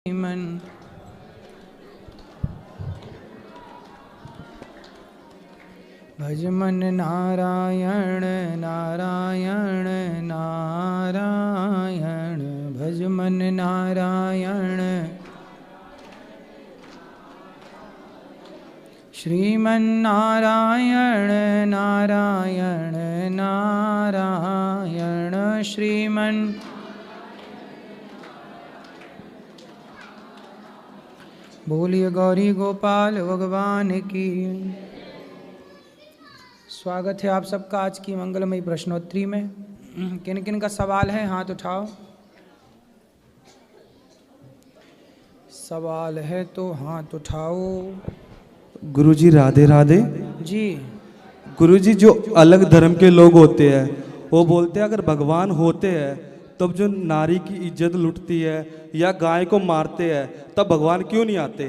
मन भज मन नारायण नारायण नारायण भज मन नारायण श्रीमन नारायण नारायण नारायण श्रीमन बोलिए गौरी गोपाल भगवान की। स्वागत है आप सबका आज की मंगलमयी प्रश्नोत्तरी में। किन किन का सवाल है हाथ उठाओ। सवाल है तो हाथ उठाओ। गुरुजी राधे राधे जी। गुरुजी जो अलग धर्म के लोग होते हैं वो बोलते हैं अगर भगवान होते हैं तब जो नारी की इज्जत लुटती है या गाय को मारते हैं तब भगवान क्यों नहीं आते?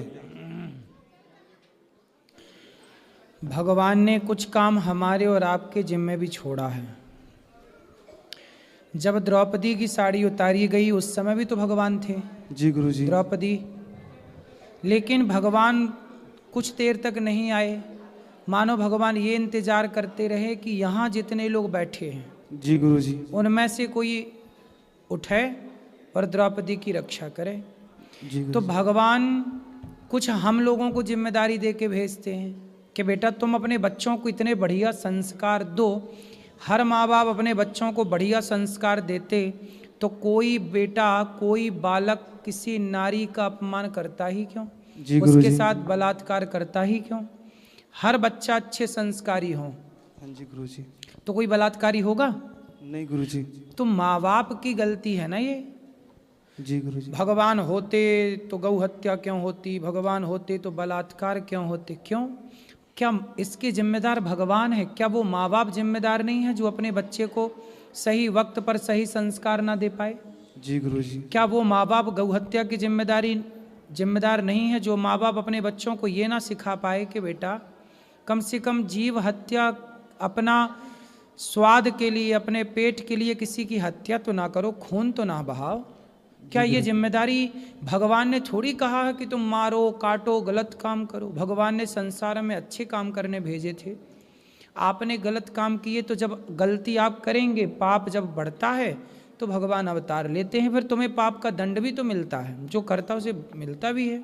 भगवान ने कुछ काम हमारे और आपके जिम्मे भी छोड़ा है। जब द्रौपदी की साड़ी उतारी गई उस समय भी तो भगवान थे। जी गुरुजी। द्रौपदी, लेकिन भगवान कुछ देर तक नहीं आए। मानो भगवान ये इंतजार करते रहे कि यहाँ जितने लोग बैठे हैं जी गुरुजी उनमें से कोई उठे और द्रौपदी की रक्षा करे। जी तो भगवान कुछ हम लोगों को जिम्मेदारी दे के भेजते हैं कि बेटा तुम अपने बच्चों को इतने बढ़िया संस्कार दो। हर माँ बाप अपने बच्चों को बढ़िया संस्कार देते तो कोई बेटा कोई बालक किसी नारी का अपमान करता ही क्यों? उसके साथ बलात्कार करता ही क्यों? हर बच्चा अच्छे संस्कारी हो। हाँ जी गुरुजी। तो कोई बलात्कारी होगा नहीं गुरुजी। तो माँ बाप की गलती है ना ये। जी गुरुजी। भगवान होते तो गौ हत्या क्यों होती? भगवान होते तो बलात्कार क्यों होते? क्यों? क्या इसके जिम्मेदार भगवान है? क्या वो माँ बाप जिम्मेदार नहीं है जो अपने बच्चे को सही वक्त पर सही संस्कार ना दे पाए? जी गुरुजी। क्या वो माँ बाप गौ हत्या की जिम्मेदार नहीं है जो माँ बाप अपने बच्चों को ये ना सिखा पाए कि बेटा कम से कम जीव हत्या अपना स्वाद के लिए अपने पेट के लिए किसी की हत्या तो ना करो, खून तो ना बहाओ? क्या ये जिम्मेदारी भगवान ने थोड़ी कहा है कि तुम मारो काटो गलत काम करो? भगवान ने संसार में अच्छे काम करने भेजे थे। आपने गलत काम किए तो जब गलती आप करेंगे पाप जब बढ़ता है तो भगवान अवतार लेते हैं, फिर तुम्हें पाप का दंड भी तो मिलता है, जो करता उसे मिलता भी है।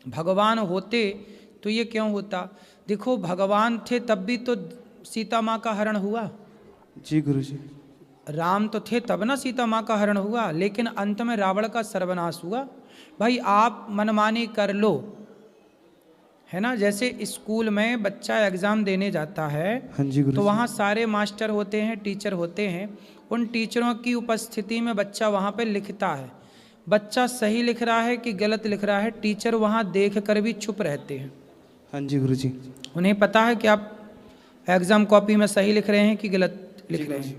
भगवान होते तो ये क्यों होता? देखो भगवान थे तब भी तो सीता माँ का हरण हुआ। जी गुरुजी। राम तो थे तब ना सीता माँ का हरण हुआ, लेकिन अंत में रावण का सर्वनाश हुआ। भाई आप मनमानी कर लो, है ना। जैसे स्कूल में बच्चा एग्ज़ाम देने जाता है हाँ जी गुरुजी। तो वहाँ सारे मास्टर होते हैं, टीचर होते हैं। उन टीचरों की उपस्थिति में बच्चा वहाँ पे लिखता है। बच्चा सही लिख रहा है कि गलत लिख रहा है, टीचर वहाँ देख कर भी चुप रहते हैं। हाँ जी गुरुजी। उन्हें पता है कि आप एग्ज़ाम कॉपी में सही लिख रहे हैं कि गलत लिख रहे हैं,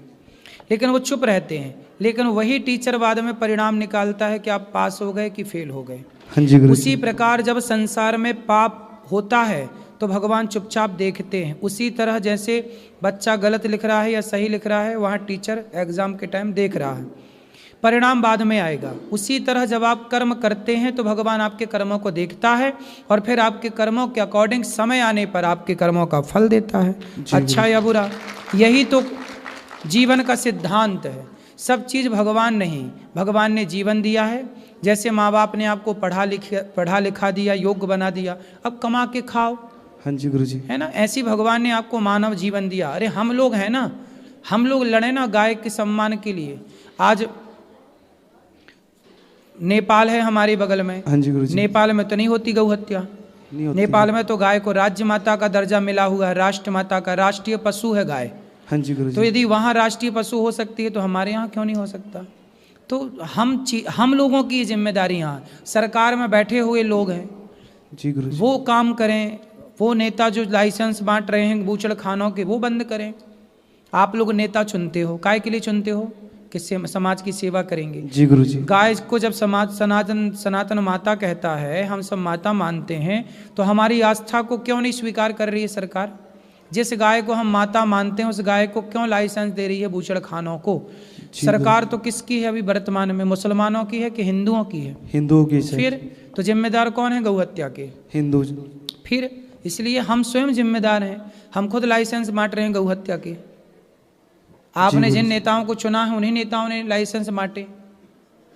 लेकिन वो चुप रहते हैं। लेकिन वही टीचर बाद में परिणाम निकालता है कि आप पास हो गए कि फेल हो गए। हाँ जी गुरुजी। उसी प्रकार जब संसार में पाप होता है तो भगवान चुपचाप देखते हैं। उसी तरह जैसे बच्चा गलत लिख रहा है या सही लिख रहा है वहाँ टीचर एग्ज़ाम के टाइम देख रहा है, परिणाम बाद में आएगा। उसी तरह जब आप कर्म करते हैं तो भगवान आपके कर्मों को देखता है और फिर आपके कर्मों के अकॉर्डिंग समय आने पर आपके कर्मों का फल देता है, अच्छा या बुरा। यही तो जीवन का सिद्धांत है। सब चीज़ भगवान नहीं, भगवान ने जीवन दिया है। जैसे माँ बाप ने आपको पढ़ा लिखा दिया, योग्य बना दिया, अब कमा के खाओ, हाँ जी गुरुजी। है ना। ऐसी भगवान ने आपको मानव जीवन दिया। अरे हम लोग हैं ना, हम लोग लड़े ना गाय के सम्मान के लिए। आज नेपाल है हमारे बगल में, हाँ जी गुरुजी। नेपाल में तो नहीं होती गौ हत्या। नहीं होती। नेपाल में तो गाय को राज्य माता का दर्जा मिला हुआ है, राष्ट्र माता का, राष्ट्रीय पशु है गाय। हाँ जी गुरुजी। तो यदि वहाँ राष्ट्रीय पशु हो सकती है तो हमारे यहाँ क्यों नहीं हो सकता? तो हम लोगों की जिम्मेदारी यहाँ सरकार में बैठे हुए लोग हैं, जी गुरुजी। वो काम करें। वो नेता जो लाइसेंस बांट रहे हैं बूचड़ खानों के, वो बंद करें। आप लोग नेता चुनते हो, काय के लिए चुनते हो? कि समाज की सेवा करेंगे। जी गुरुजी। गाय को जब समाज सनातन माता कहता है, हम सब माता मानते हैं, तो हमारी आस्था को क्यों नहीं स्वीकार कर रही है सरकार? जिस गाय को हम माता मानते हैं उस गाय को क्यों लाइसेंस दे रही है बूचड़ खानों को? सरकार तो किसकी है अभी वर्तमान में, मुसलमानों की है कि हिंदुओं की है? हिंदुओं की सर। फिर तो जिम्मेदार कौन है गौ हत्या के? हिंदू। फिर इसलिए हम स्वयं जिम्मेदार हैं। हम खुद लाइसेंस बांट रहे हैं गौ हत्या के। आपने जिन नेताओं को चुना है उन्हीं नेताओं ने लाइसेंस बांटे।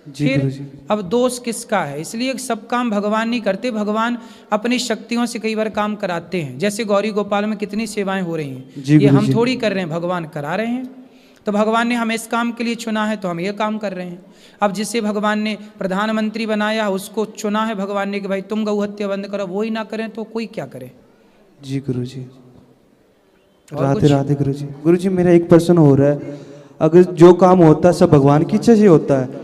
फिर अब दोष किसका है? इसलिए सब काम भगवान नहीं करते, भगवान अपनी शक्तियों से कई बार काम कराते हैं। जैसे गौरी गोपाल में कितनी सेवाएं हो रही हैं, ये हम थोड़ी कर रहे हैं, भगवान करा रहे हैं। तो भगवान ने हमें इस काम के लिए चुना है तो हम ये काम कर रहे हैं। अब जिसे भगवान ने प्रधानमंत्री बनाया, उसको चुना है भगवान ने कि भाई तुम गौ हत्या बंद करो, वो ही ना करें तो कोई क्या करे? जी गुरुजी, राधे राधे गुरुजी। गुरुजी मेरा एक प्रश्न हो रहा है, अगर जो काम होता है सब भगवान की इच्छा से होता है?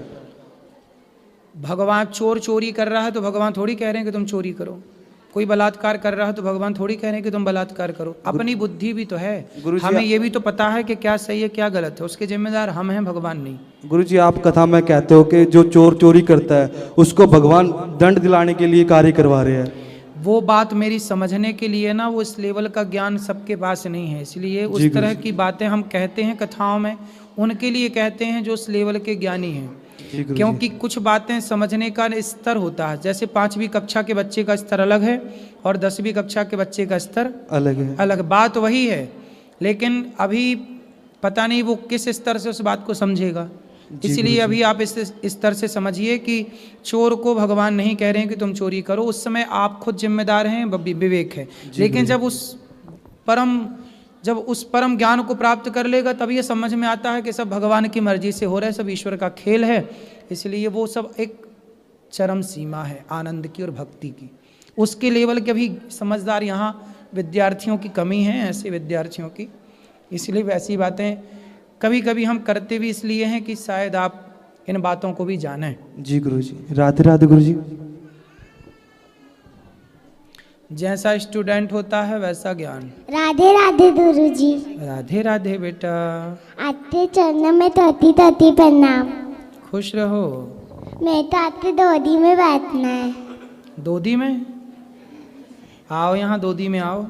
भगवान चोर चोरी कर रहा है तो भगवान थोड़ी कह रहे हैं कि तुम चोरी करो। कोई बलात्कार कर रहा है तो भगवान थोड़ी कह रहे हैं कि तुम बलात्कार करो। अपनी बुद्धि भी तो है, हमें ये भी तो पता है कि क्या सही है क्या गलत है, उसके जिम्मेदार हम हैं, भगवान नहीं। गुरुजी आप कथा में कहते हो कि जो चोर चोरी करता है उसको भगवान दंड दिलाने के लिए कार्य करवा रहे हैं। वो बात मेरी समझने के लिए ना, वो इस लेवल का ज्ञान सबके पास नहीं है, इसलिए उस तरह की बातें हम कहते हैं कथाओं में, उनके लिए कहते हैं जो उस लेवल के ज्ञानी हैं। क्योंकि कुछ बातें समझने का स्तर होता है। जैसे 5वीं कक्षा के बच्चे का स्तर अलग है और 10वीं कक्षा के बच्चे का स्तर अलग है। अलग बात वही है, लेकिन अभी पता नहीं वो किस स्तर से उस बात को समझेगा। इसलिए अभी आप इस स्तर से समझिए कि चोर को भगवान नहीं कह रहे हैं कि तुम चोरी करो, उस समय आप खुद जिम्मेदार हैं, विवेक है। लेकिन जब उस परम ज्ञान को प्राप्त कर लेगा तब ये समझ में आता है कि सब भगवान की मर्जी से हो रहा है, सब ईश्वर का खेल है। इसलिए वो सब एक चरम सीमा है आनंद की और भक्ति की, उसके लेवल के भी समझदार यहाँ विद्यार्थियों की कमी है, ऐसे विद्यार्थियों की। इसलिए वैसी बातें कभी कभी हम करते भी इसलिए हैं कि शायद आप इन बातों को भी जानें। जी गुरुजी, राधे राधे गुरुजी। जैसा स्टूडेंट होता है वैसा ज्ञान। राधे राधे गुरुजी। राधे राधे बेटा। आपके चरणों में तोती तोती प्रणाम। खुश रहो। मैं तो आपके दोदी में बैठना है। दोदी में आओ, यहाँ दोदी में आओ।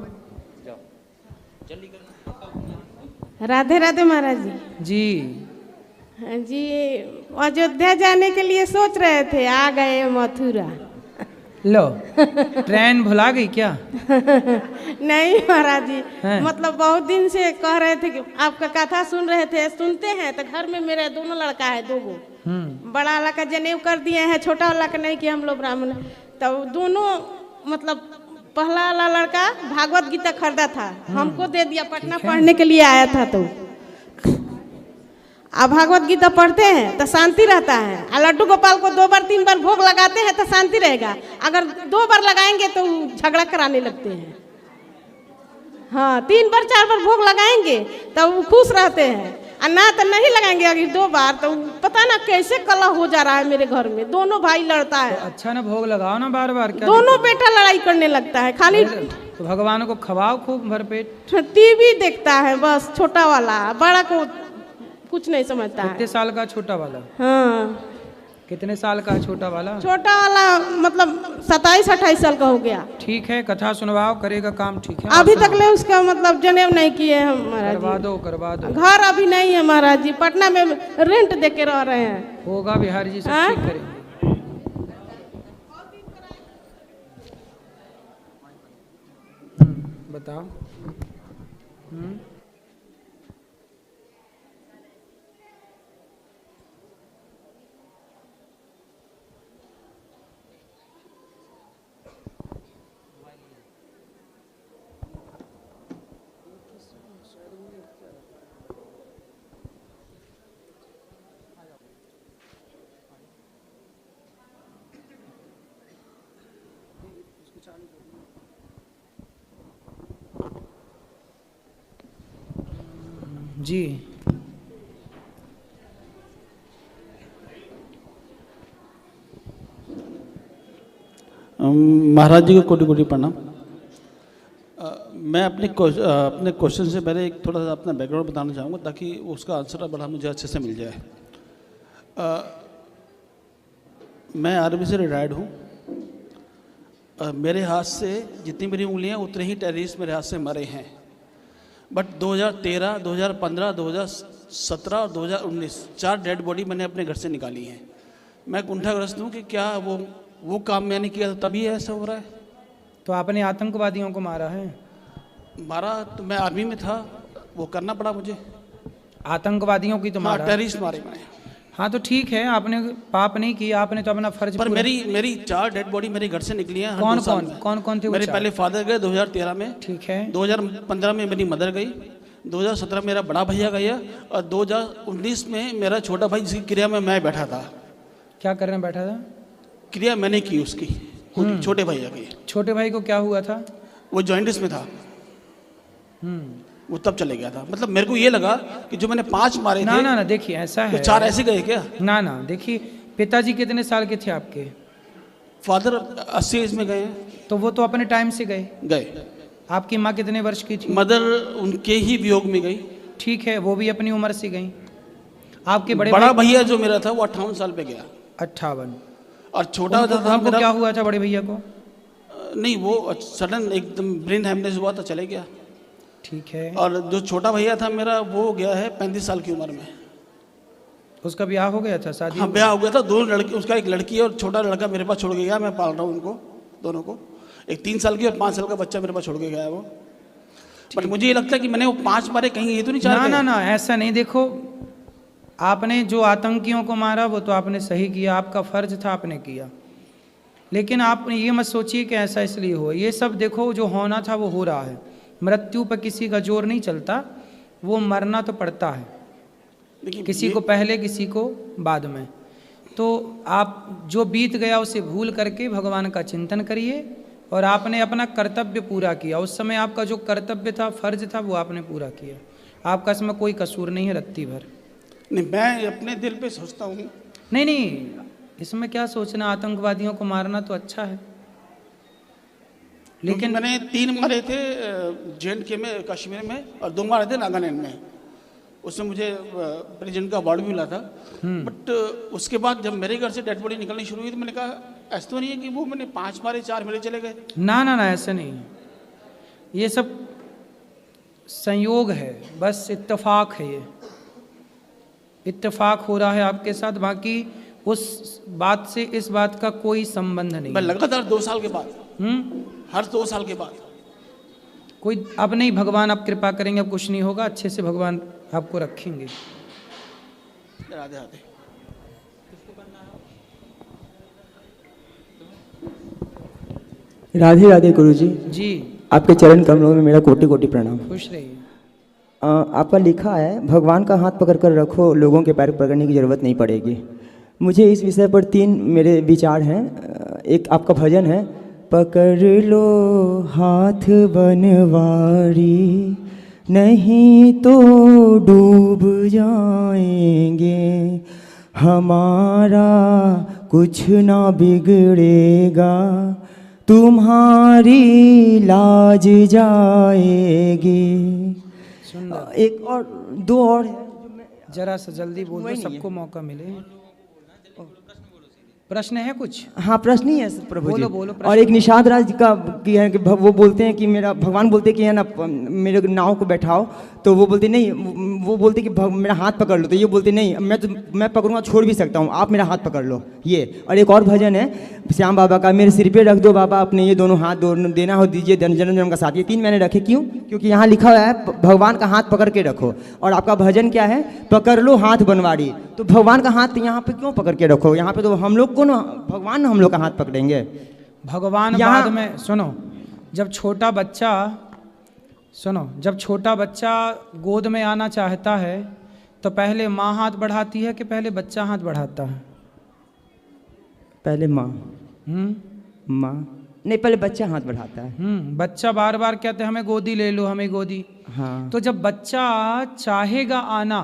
राधे राधे महाराज जी। जी जी अयोध्या जाने के लिए सोच रहे थे, आ गए मथुरा। लो ट्रेन भुला गई क्या? नहीं महाराज जी, मतलब बहुत दिन से कह रहे थे कि आपका कथा सुन रहे थे, सुनते हैं तो घर में मेरे दोनों लड़का है, 2 गो। बड़ा वाला का जनेऊ कर दिए हैं, छोटा वाला का नहीं किया, हम लोग ब्राह्मण। तो दोनों मतलब पहला वाला लड़का भागवत गीता खरीदा था, हमको दे दिया, पटना पढ़ने के लिए आया था। तो अब भागवत गीता पढ़ते हैं तो शांति रहता है, और लड्डू गोपाल को 2 बार 3 बार भोग लगाते हैं तो शांति रहेगा। अगर 2 बार लगाएंगे तो झगड़ा कराने लगते हैं। हाँ, 3 बार 4 बार भोग लगाएंगे तो वो खुश रहते हैं, और ना तो नहीं लगाएंगे अगर 2 बार, तो पता ना कैसे कलह हो जा रहा है मेरे घर में। दोनों भाई लड़ता है। तो अच्छा ना भोग लगाओ ना बार बार, क्या दोनों बेटा लड़ाई करने लगता है। खाली तो भगवान को खवाओ खूब भरपेट। टीवी देखता है बस, छोटा वाला, बड़ा को कुछ नहीं समझता है। कितने साल का छोटा वाला? हाँ, कितने साल का है छोटा वाला? छोटा वाला मतलब 27-28 साल का हो गया। ठीक है, कथा सुनवाओ, करेगा काम। ठीक है, अभी तक ले उसका मतलब जनेऊ नहीं किए हम महाराज जी। करवा दो। घर अभी नहीं है महाराज जी, पटना में रेंट दे के रह रहे हैं। होगा, बिहारी जी सब ठीक करेंगे। बताओ। जी महाराज जी को कोटि कोटि प्रणाम। मैं अपने क्वेश्चन से पहले एक थोड़ा सा अपना बैकग्राउंड बताना चाहूँगा ताकि उसका आंसर बड़ा मुझे अच्छे से मिल जाए। मैं आर्मी से रिटायर्ड हूँ। मेरे हाथ से जितनी मेरी उंगलियाँ उतने ही टेररिस्ट मेरे हाथ से मरे हैं। बट 2013, 2015, 2017 और 2019 4 डेड बॉडी मैंने अपने घर से निकाली हैं। मैं कुंठाग्रस्त हूँ कि क्या वो काम मैंने किया था तभी ऐसा हो रहा है। तो आपने आतंकवादियों को मारा है? मारा तो मैं आर्मी में था, वो करना पड़ा मुझे। आतंकवादियों की तो हाँ, मारा है। टेररिस्ट मारे मैंने। हाँ तो ठीक है, आपने पाप नहीं किया, आपने तो अपना फर्ज पर पूरा- मेरी 4 डेड बॉडी मेरे घर से निकली हैं। कौन कौन थे वो मेरे चार? पहले फादर गए 2013 में, ठीक है। 2015 में मेरी मदर गई, 2017 में मेरा बड़ा भैया गया और 2019 में मेरा छोटा भाई जिसकी क्रिया में मैं बैठा था। क्या करने बैठा था? क्रिया मैंने की उसकी, छोटे भैया की। छोटे भाई को क्या हुआ था? वो जॉइंटिस में था, वो तब चले गया था। मतलब मेरे को ये लगा कि जो मैंने 5 मारे ना थे ना ना, देखिए ऐसा तो है। 4 ऐसे गए क्या? ना ना, देखिए पिताजी कितने साल के थे आपके? फादर 80 एज में गए हैं। तो वो तो अपने टाइम से गए। आपकी माँ कितने वर्ष की थी? मदर उनके ही वियोग में गई। ठीक है, वो भी अपनी उम्र से गई। आपके बड़ा बड़ा भैया जो मेरा था वो 58 साल पे गया। 58। और छोटा था उनको मेरा, क्या हुआ था बड़े भैया को? नहीं वो सडन एकदम ब्रेन हेमरेज हुआ था, चले गया। ठीक है। और जो छोटा भैया था मेरा वो गया है 35 साल की उम्र में। उसका ब्याह हो गया था, शादी? हाँ, ब्याह हो गया था। 2 लड़के, उसका एक लड़की और छोटा लड़का मेरे पास छोड़ के गया। मैं पाल रहा हूँ उनको दोनों को। एक 3 साल की और 5 साल का बच्चा मेरे पास छोड़ के गया है वो। बट मुझे ये लगता है कि मैंने वो 5 मारे, कहीं ये तो नहीं चाह ना ना ना, ऐसा नहीं। देखो, आपने जो आतंकियों को मारा वो तो आपने सही किया, आपका फर्ज था, आपने किया। लेकिन आप ये मत सोचिए कि ऐसा इसलिए हो। ये सब देखो, जो होना था वो हो रहा है। मृत्यु पर किसी का जोर नहीं चलता, वो मरना तो पड़ता है, किसी को पहले किसी को बाद में। तो आप जो बीत गया उसे भूल करके भगवान का चिंतन करिए, और आपने अपना कर्तव्य पूरा किया। उस समय आपका जो कर्तव्य था, फर्ज था, वो आपने पूरा किया। आपका इसमें कोई कसूर नहीं है रत्ती भर। नहीं, मैं अपने दिल पे सोचता हूँ। नहीं नहीं, इसमें क्या सोचना, आतंकवादियों को मारना तो अच्छा है। लेकिन मैंने 3 मारे थे JNK में, कश्मीर में, और 2 मारे थे नागालैंड में। उसमें मुझे प्रेसिडेंट का अवार्ड भी मिला था। बट उसके बाद जब मेरे घर से डेड बॉडी निकलनी शुरू हुई तो मैंने कहा ऐसा तो नहीं है कि वो मैंने 5 मारे 4 मेरे चले गए। ना ना ना, ऐसा नहीं है। ये सब संयोग है, बस इत्तेफाक है। ये इत्तेफाक हो रहा है आपके साथ, बाकी उस बात से इस बात का कोई संबंध नहीं। मैं लगातार 2 साल के बाद, हर 2 साल के बाद कोई अब नहीं, भगवान आप कृपा करेंगे, अब कुछ नहीं होगा, अच्छे से भगवान आपको रखेंगे। राधे राधे। राधे राधे गुरुजी। जी, आपके चरण कमलों में मेरा कोटि कोटि प्रणाम। खुश रहिए। आपका लिखा है भगवान का हाथ पकड़ कर रखो, लोगों के पैर पकड़ने की ज़रूरत नहीं पड़ेगी। मुझे इस विषय पर 3 मेरे विचार हैं। एक आपका भजन है, पकड़ लो हाथ बनवारी, नहीं तो डूब जाएंगे, हमारा कुछ ना बिगड़ेगा, तुम्हारी लाज जाएगी। एक और 2 और है जो मैं जरा सा जल्दी बोल दो, सबको मौका मिले। प्रश्न है कुछ? हाँ, प्रश्न ही है प्रभु जी। बोलो, बोलो, प्रश्न। और एक निषाद राज का की है कि वो बोलते हैं कि मेरा भगवान बोलते हैं कि है ना मेरे नाव को बैठाओ, तो वो बोलते नहीं, वो बोलते कि मेरा हाथ पकड़ लो, तो ये बोलते नहीं, मैं पकड़ूंगा, छोड़ भी सकता हूँ, आप मेरा हाथ पकड़ लो। ये और एक और भजन है श्याम बाबा का, मेरे सिर पे रख दो बाबा अपने ये दोनों हाथ, देना हो दीजिए जन्म जन्म का साथ। ये 3 मैंने रखे, क्यों? क्योंकि यहाँ लिखा हुआ है भगवान का हाथ पकड़ के रखो। और आपका भजन क्या है, पकड़ लो हाथ बनवारी। तो भगवान का हाथ यहाँ पे क्यों पकड़ के रखो? यहाँ पे तो हम लोग को ना भगवान हम लोग का हाथ पकड़ेंगे। भगवान बाद में, सुनो, जब छोटा बच्चा गोद में आना चाहता है तो पहले माँ हाथ बढ़ाती है कि पहले बच्चा हाथ बढ़ाता है? पहले माँ। माँ नहीं, पहले बच्चा हाथ बढ़ाता है। बच्चा बार बार कहते हैं हमें गोदी ले लो, हमें गोदी। हाँ। तो जब बच्चा चाहेगा आना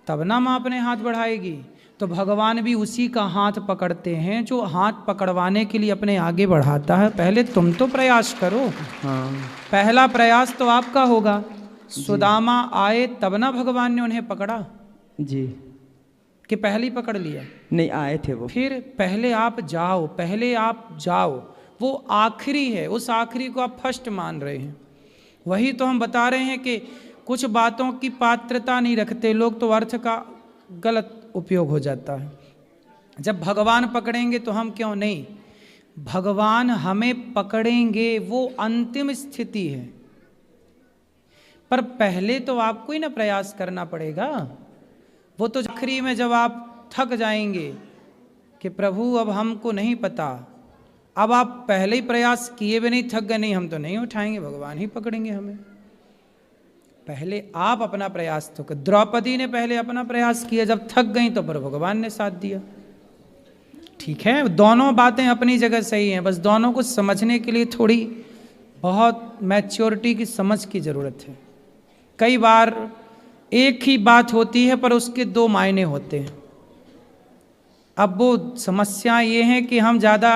तब ना माँ अपने हाथ बढ़ाएगी। तो भगवान भी उसी का हाथ पकड़ते हैं जो हाथ पकड़वाने के लिए अपने आगे बढ़ाता है। पहले तुम तो प्रयास करो। हाँ। पहला प्रयास तो आपका होगा। सुदामा आए तब ना भगवान ने उन्हें पकड़ा जी, कि पहले ही पकड़ लिया? नहीं, आए थे वो। फिर पहले आप जाओ, वो आखिरी है, उस आखिरी को आप फर्स्ट मान रहे हैं। वही तो हम बता रहे हैं कि कुछ बातों की पात्रता नहीं रखते लोग, तो अर्थ का गलत उपयोग हो जाता है। जब भगवान पकड़ेंगे तो हम क्यों नहीं, भगवान हमें पकड़ेंगे, वो अंतिम स्थिति है। पर पहले तो आपको ही ना प्रयास करना पड़ेगा। वो तो आखिरी में जब आप थक जाएंगे कि प्रभु अब हमको नहीं पता, अब आप पहले ही प्रयास किए भी नहीं, थक गए, नहीं हम तो नहीं उठाएंगे, भगवान ही पकड़ेंगे हमें। पहले आप अपना प्रयास तो कर। द्रौपदी ने पहले अपना प्रयास किया, जब थक गई तो पर भगवान ने साथ दिया। ठीक है, दोनों बातें अपनी जगह सही हैं, बस दोनों को समझने के लिए थोड़ी बहुत मैच्योरिटी की समझ की जरूरत है। कई बार एक ही बात होती है पर उसके दो मायने होते हैं। अब वो समस्या ये है कि हम ज़्यादा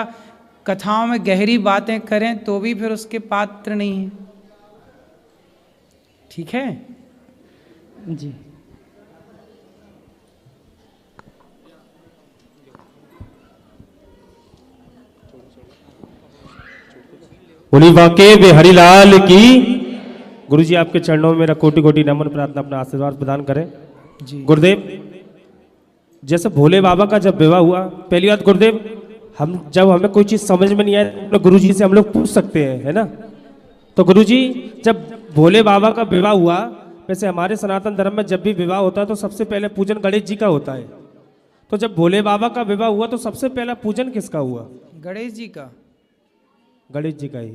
कथाओं में गहरी बातें करें तो भी फिर उसके पात्र नहीं हैं। ठीक है जी। बोली वाके बिहारी लाल की। गुरु जी आपके चरणों में मेरा कोटि कोटि नमन प्रार्थना, अपना आशीर्वाद प्रदान करें। जी गुरुदेव, जैसे भोले बाबा का जब विवाह हुआ, पहली बात गुरुदेव, हम जब हमें कोई चीज समझ में नहीं आए तो गुरु जी से हम लोग पूछ सकते हैं, है ना। तो गुरु जी जब भोले बाबा का विवाह हुआ, वैसे हमारे सनातन धर्म में जब भी विवाह होता है तो सबसे पहले पूजन गणेश जी का होता है। तो जब भोले बाबा का विवाह हुआ तो सबसे पहला पूजन किसका हुआ? गणेश जी का। गणेश जी का ही।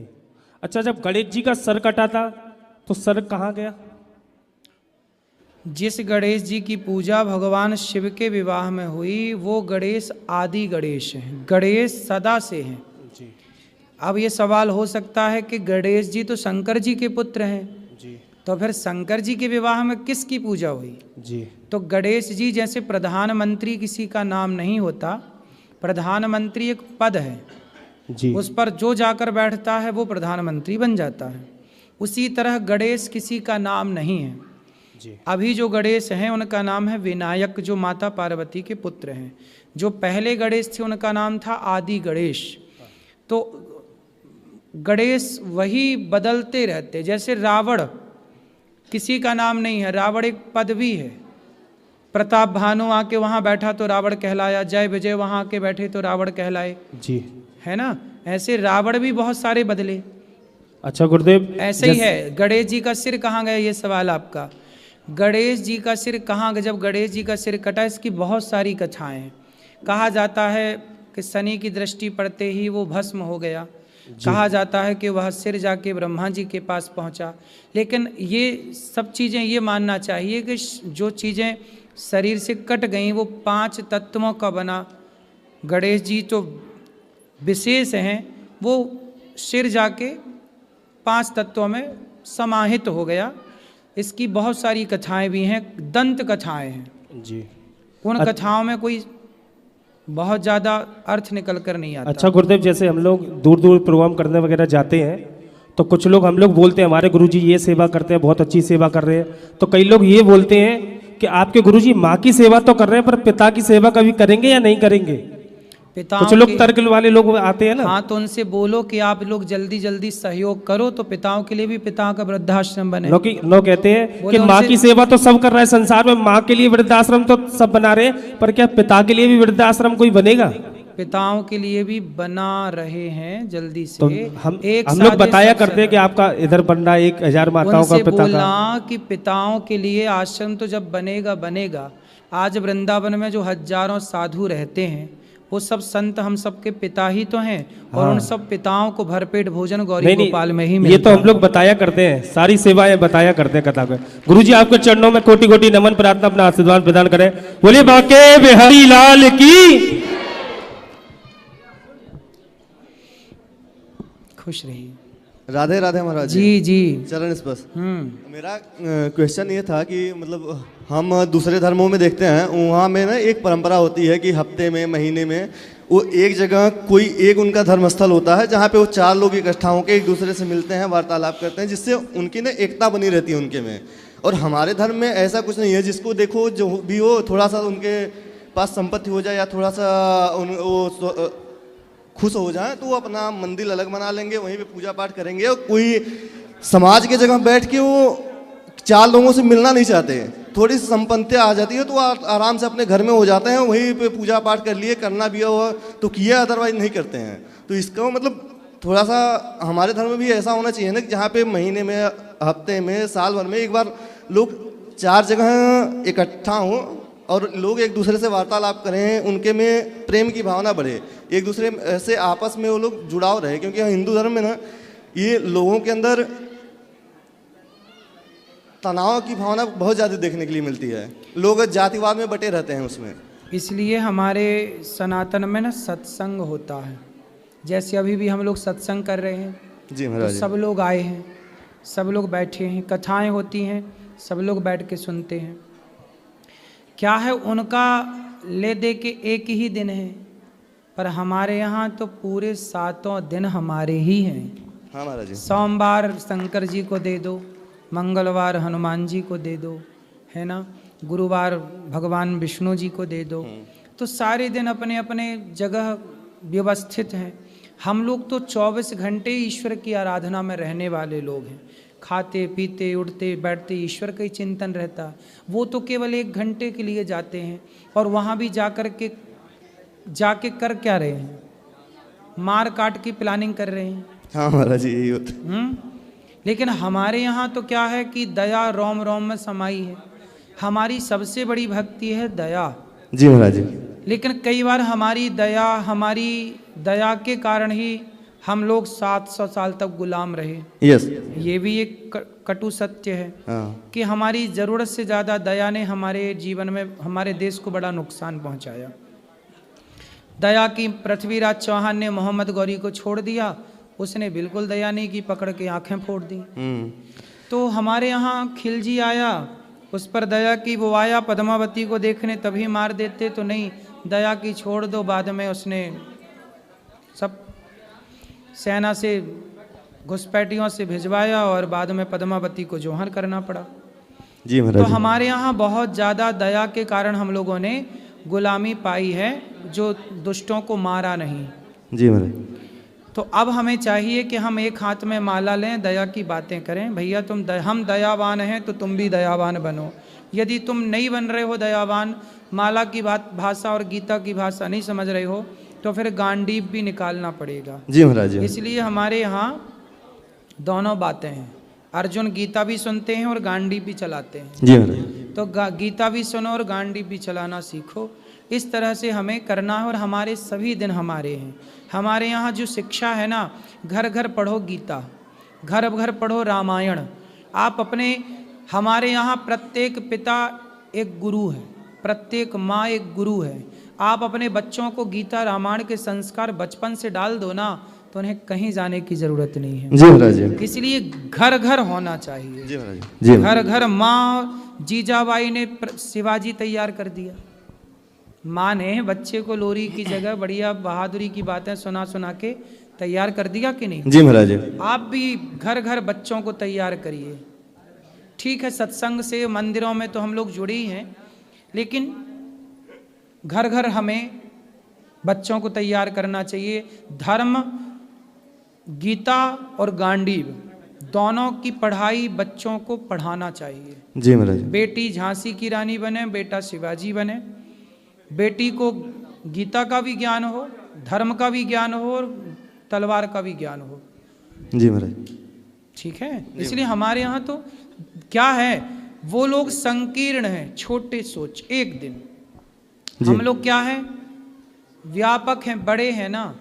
अच्छा, जब गणेश जी का सर कटा था तो सर कहाँ गया? जिस गणेश जी की पूजा भगवान शिव के विवाह में हुई वो गणेश आदि गणेश हैं, गणेश सदा से हैं। जी। अब ये सवाल हो सकता है कि गणेश जी तो शंकर जी के पुत्र हैं, जी। तो फिर शंकर जी के विवाह में किसकी पूजा हुई? जी। तो गणेश जी जैसे प्रधानमंत्री किसी का नाम नहीं होता, प्रधानमंत्री एक पद है, जी। उस पर जो जाकर बैठता है वो प्रधानमंत्री बन जाता है। उसी तरह गणेश किसी का नाम नहीं है। जी। अभी जो गणेश हैं उनका नाम है विनायक, जो माता पार्वती के पुत्र हैं। जो पहले गणेश थे उनका नाम था आदि गणेश। तो गणेश वही बदलते रहते, जैसे रावण किसी का नाम नहीं है, रावण एक पदवी है। प्रताप भानु आके वहाँ बैठा तो रावण कहलाया, जय विजय वहाँ आके बैठे तो रावण कहलाए, जी, है ना। ऐसे रावण भी बहुत सारे बदले। अच्छा गुरुदेव, ऐसे ही है। गणेश जी का सिर कहाँ गया, ये सवाल आपका। गणेश जी का सिर कहाँ गया? जब गणेश जी का सिर कटा, इसकी बहुत सारी कथाएं हैं। कहा जाता है कि शनि की दृष्टि पड़ते ही वो भस्म हो गया। कहा जाता है कि वह सिर जाके ब्रह्मा जी के पास पहुंचा। लेकिन ये सब चीज़ें ये मानना चाहिए कि जो चीज़ें शरीर से कट गईं वो 5 तत्वों का बना। गणेश जी तो विशेष हैं, वो सिर जाके 5 तत्वों में समाहित हो गया। इसकी बहुत सारी कथाएं भी हैं, दंत कथाएं हैं जी। उन कथाओं में कोई बहुत ज़्यादा अर्थ निकल कर नहीं आता। अच्छा गुरुदेव, जैसे हम लोग दूर दूर प्रोग्राम करने वगैरह जाते हैं तो कुछ लोग हम लोग बोलते हैं हमारे गुरुजी ये सेवा करते हैं, बहुत अच्छी सेवा कर रहे हैं। तो कई लोग ये बोलते हैं कि आपके गुरुजी माँ की सेवा तो कर रहे हैं पर पिता की सेवा कभी करेंगे या नहीं करेंगे? कुछ लोग तर्क वाले लोग आते हैं ना। हाँ, तो उनसे बोलो कि आप लोग जल्दी जल्दी सहयोग करो तो पिताओं के लिए भी पिताओं का वृद्धाश्रम बने। लोग कहते हैं कि माँ की सेवा तो सब कर रहा है संसार में, माँ के लिए वृद्धाश्रम तो सब बना रहे हैं, पर क्या पिता के लिए भी वृद्धाश्रम कोई बनेगा? पिताओं के लिए भी बना रहे हैं जल्दी से। तो हम लोग बताया करते हैं कि आपका इधर बन रहा है 1000 माताओं का पिता बोला का। कि पिताओं के लिए आश्रम तो जब बनेगा बनेगा। आज वृंदावन में जो हजारों साधु रहते हैं वो सब संत हम सबके पिता ही तो हैं। और हाँ। उन सब पिताओं को भरपेट भोजन गौरी गोपाल में ही मिलता ये तो हम लोग बताया करते हैं, सारी सेवाएं बताया करते हैं कथा में। गुरुजी आपके चरणों में कोटि कोटि नमन प्रार्थना, अपना आशीर्वाद प्रदान करें। बोले बाके बिहारी लाल की। खुश रहिए। राधे राधे महाराज जी जी। चरण स्पर्श। मेरा क्वेश्चन ये था कि मतलब हम दूसरे धर्मों में देखते हैं, वहाँ में ना एक परंपरा होती है कि हफ्ते में, महीने में वो एक जगह कोई एक उनका धर्मस्थल होता है जहाँ पे वो 4 लोग इकट्ठा होकर एक दूसरे से मिलते हैं, वार्तालाप करते हैं, जिससे उनकी ना एकता बनी रहती है उनके में। और हमारे धर्म में ऐसा कुछ नहीं है। जिसको देखो जो भी हो, थोड़ा सा उनके पास संपत्ति हो जाए या थोड़ा सा वो खुश हो जाए तो वो अपना मंदिर अलग बना लेंगे, वहीं पे पूजा पाठ करेंगे। और कोई समाज के जगह बैठ के वो चार लोगों से मिलना नहीं चाहते। थोड़ी सी संपत्तियाँ आ जाती है तो आराम से अपने घर में हो जाते हैं, वहीं पे पूजा पाठ कर लिए, करना भी हो तो किया, अदरवाइज नहीं करते हैं। तो इसका मतलब थोड़ा सा हमारे धर्म में भी ऐसा होना चाहिए ना कि जहाँ पे महीने में, हफ्ते में, साल भर में एक बार लोग 4 जगह इकट्ठा हों और लोग एक दूसरे से वार्तालाप करें, उनके में प्रेम की भावना बढ़े, एक दूसरे से आपस में वो लोग जुड़ाव रहे। क्योंकि हिंदू धर्म में ना ये लोगों के अंदर तनाव की भावना बहुत ज़्यादा देखने के लिए मिलती है, लोग जातिवाद में बटे रहते हैं उसमें। इसलिए हमारे सनातन में ना सत्संग होता है, जैसे अभी भी हम लोग सत्संग कर रहे हैं जी तो महाराज। सब लोग आए हैं, सब लोग बैठे हैं, कथाएं होती हैं, सब लोग बैठ के सुनते हैं। क्या है उनका ले दे के एक ही दिन है, पर हमारे यहाँ तो पूरे 7 दिन हमारे ही हैं। हाँ महाराज जी। सोमवार शंकर जी को दे दो, मंगलवार हनुमान जी को दे दो, है ना, गुरुवार भगवान विष्णु जी को दे दो। तो सारे दिन अपने अपने जगह व्यवस्थित हैं। हम लोग तो 24 घंटे ईश्वर की आराधना में रहने वाले लोग हैं। खाते पीते उठते बैठते ईश्वर का ही चिंतन रहता है। वो तो केवल 1 घंटे के लिए जाते हैं और वहाँ भी जाके कर क्या रहे हैं, मार काट की प्लानिंग कर रहे हैं। हाँ महाराज जी, यही होता है। लेकिन हमारे यहाँ तो क्या है कि दया रोम रोम में समाई है। हमारी सबसे बड़ी भक्ति है दया। जी महाराज जी। लेकिन कई बार हमारी दया के कारण ही हम लोग 700 साल तक गुलाम रहे। यस। ये भी एक कटु सत्य है। हाँ। कि हमारी ज़रूरत से ज़्यादा दया ने हमारे जीवन में, हमारे देश को बड़ा नुकसान पहुंचाया। दया की पृथ्वीराज चौहान ने मोहम्मद गौरी को छोड़ दिया, उसने बिल्कुल दया नहीं की, पकड़ के आंखें फोड़ दी। तो हमारे यहाँ खिलजी आया, उस पर दया की, वो आया पद्मावती को देखने, तभी मार देते तो नहीं, दया की छोड़ दो, बाद में उसने सब सेना से घुसपैठियों से भिजवाया और बाद में पद्मावती को जौहर करना पड़ा। जी महाराज। तो हमारे यहाँ बहुत ज़्यादा दया के कारण हम लोगों ने गुलामी पाई है, जो दुष्टों को मारा नहीं। जी महाराज। तो अब हमें चाहिए कि हम एक हाथ में माला लें, दया की बातें करें। भैया हम दयावान हैं तो तुम भी दयावान बनो। यदि तुम नहीं बन रहे हो दयावान, माला की भाषा और गीता की भाषा नहीं समझ रहे हो, तो फिर गांडीव भी निकालना पड़ेगा। जी महाराज जी। इसलिए हमारे यहाँ दोनों बातें हैं। अर्जुन गीता भी सुनते हैं और गांडीव भी चलाते हैं। जी महाराज। तो गीता भी सुनो और गांडीव भी चलाना सीखो। इस तरह से हमें करना है और हमारे सभी दिन हमारे हैं। हमारे यहाँ जो शिक्षा है ना, घर घर पढ़ो गीता, घर घर पढ़ो रामायण। आप हमारे यहाँ प्रत्येक पिता एक गुरु है, प्रत्येक माँ एक गुरु है। आप अपने बच्चों को गीता रामायण के संस्कार बचपन से डाल दो ना, तो उन्हें कहीं जाने की जरूरत नहीं है। जी महाराज जी। इसलिए घर घर होना चाहिए। जी महाराज जी। घर घर माँ जीजाबाई ने शिवाजी तैयार कर दिया। माँ ने बच्चे को लोरी की जगह बढ़िया बहादुरी की बातें सुना सुना के तैयार कर दिया कि नहीं? जी महाराज जी। आप भी घर घर बच्चों को तैयार करिए। ठीक है, सत्संग से मंदिरों में तो हम लोग जुड़े ही हैं, लेकिन घर घर हमें बच्चों को तैयार करना चाहिए। धर्म, गीता और गांडीव दोनों की पढ़ाई बच्चों को पढ़ाना चाहिए। जी महाराज। बेटी झांसी की रानी बने, बेटा शिवाजी बने। बेटी को गीता का भी ज्ञान हो, धर्म का भी ज्ञान हो और तलवार का भी ज्ञान हो। जी महाराज। ठीक है, इसलिए हमारे यहाँ तो क्या है, वो लोग संकीर्ण हैं, छोटे सोच, एक दिन। हम लोग क्या है, व्यापक हैं, बड़े हैं ना।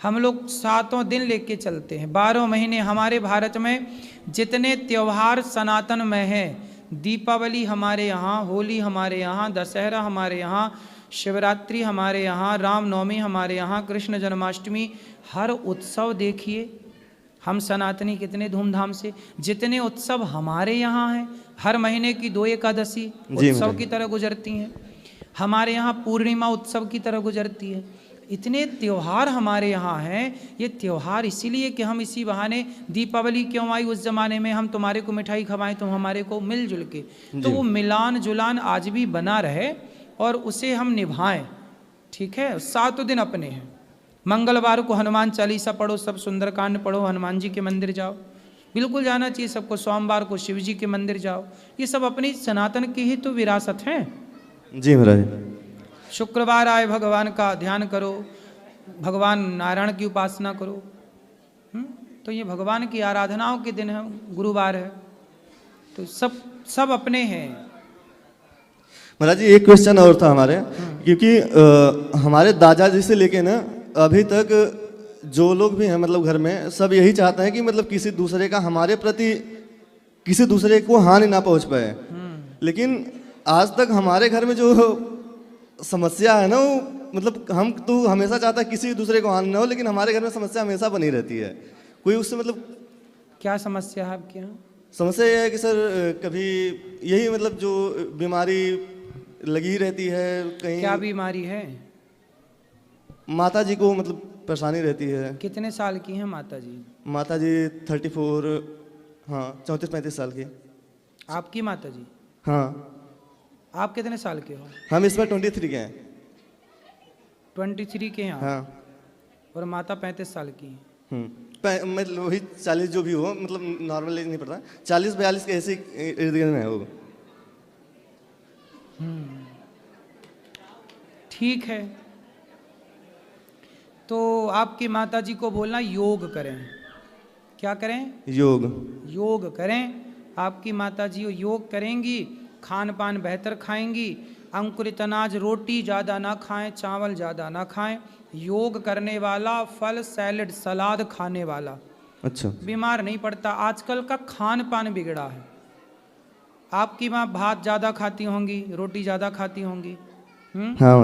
हम लोग 7 दिन लेके चलते हैं, 12 महीने। हमारे भारत में जितने त्योहार सनातन में हैं, दीपावली हमारे यहाँ, होली हमारे यहाँ, दशहरा हमारे यहाँ, शिवरात्रि हमारे यहाँ, रामनवमी हमारे यहाँ, कृष्ण जन्माष्टमी, हर उत्सव देखिए हम सनातनी कितने धूमधाम से। जितने उत्सव हमारे यहाँ हैं, हर महीने की 2 एकादशी उत्सव की तरह गुजरती हैं। हमारे यहाँ पूर्णिमा उत्सव की तरह गुजरती है। इतने त्योहार हमारे यहाँ हैं। ये त्योहार इसीलिए कि हम इसी बहाने, दीपावली क्यों आई उस ज़माने में, हम तुम्हारे को मिठाई खवाएं, तुम हमारे को, मिलजुल के। तो वो मिलान जुलान आज भी बना रहे और उसे हम निभाएं। ठीक है, 7 दिन अपने हैं। मंगलवार को हनुमान चालीसा पढ़ो, सब सुंदरकांड पढ़ो, हनुमान जी के मंदिर जाओ। बिल्कुल जाना चाहिए सबको। सोमवार को शिव जी के मंदिर जाओ, ये सब अपनी सनातन की ही तो विरासत है। जी महाराज। शुक्रवार आए भगवान का ध्यान करो, भगवान नारायण की उपासना करो। तो ये भगवान की आराधनाओं के दिन है, गुरुवार है, तो सब अपने हैं। महाराज जी एक क्वेश्चन और था हमारे, क्योंकि हमारे दादाजी से लेके ना अभी तक जो लोग भी हैं मतलब घर में सब यही चाहते हैं कि मतलब किसी दूसरे का हमारे प्रति किसी दूसरे को हानि ना पहुंच पाए। लेकिन आज तक हमारे घर में जो समस्या है ना, वो मतलब हम तो हमेशा चाहता है किसी दूसरे को हानि ना हो, लेकिन हमारे घर में समस्या हमेशा बनी रहती है। कोई उससे मतलब क्या समस्या है आपके यहाँ? समस्या यह है कि सर कभी यही मतलब जो बीमारी लगी रहती है कहीं। क्या बीमारी है? माता जी को मतलब परेशानी रहती है। कितने साल की हैं माता जी? माता जी 34, हाँ 34-35 साल की। आपकी माता जी? हाँ। आप कितने साल के हो? हम इस बार 23 के हैं। 23 के हैं आप? हाँ। और माता 35 साल की हैं। मतलब वही 40 जो भी हो, मतलब नॉर्मल एज नहीं पड़ता, 40-42 के ऐसे इर्द गिर्द में है वो। ठीक है, तो आपकी माता जी को बोलना योग करें। क्या करें? योग करें। आपकी माता जी योग करेंगी, खान पान बेहतर खाएंगी, अंकुरित अनाज रोटी ज़्यादा ना खाएं, चावल ज़्यादा ना खाएं, योग करने वाला, फल सैलेड सलाद खाने वाला अच्छा बीमार नहीं पड़ता। आजकल का खान पान बिगड़ा है। आपकी माँ भात ज़्यादा खाती होंगी, रोटी ज़्यादा खाती होंगी। हाँ।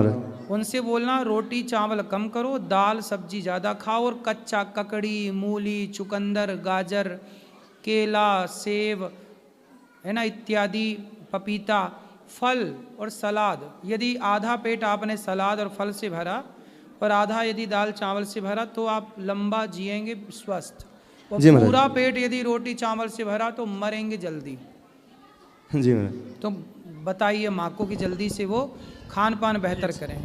उनसे बोलना रोटी चावल कम करो, दाल सब्जी ज़्यादा खाओ, और कच्चा ककड़ी, मूली, चुकंदर, गाजर, केला, सेब है ना इत्यादि, पपीता, फल और सलाद। यदि आधा पेट आपने सलाद और फल से भरा और आधा यदि दाल चावल से भरा तो आप लंबा जिएंगे स्वस्थ। और पूरा पेट यदि रोटी चावल से भरा तो मरेंगे जल्दी। जी महाराज। तो बताइए माँ को कि जल्दी से वो खान पान बेहतर करें।